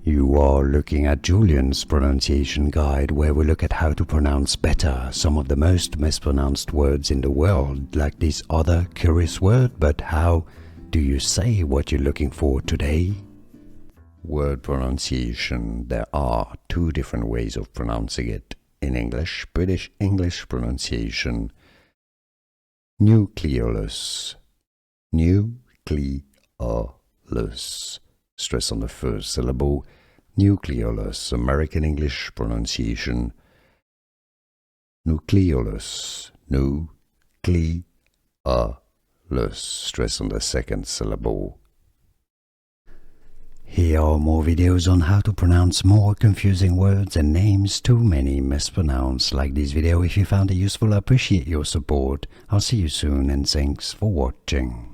You are looking at Julian's pronunciation guide, where we look at how to pronounce better some of the most mispronounced words in the world, like this other curious word. But how do you say what you're looking for today? Word pronunciation. There are two different ways of pronouncing it in English. British English pronunciation. Nucleolus. Nucleolus. Stress on the first syllable. Nucleolus. American English pronunciation. Nucleolus. Nucleolus. Stress on the second syllable. Here are more videos on how to pronounce more confusing words and names too many mispronounced. Like this video if you found it useful. I appreciate your support. I'll see you soon and thanks for watching.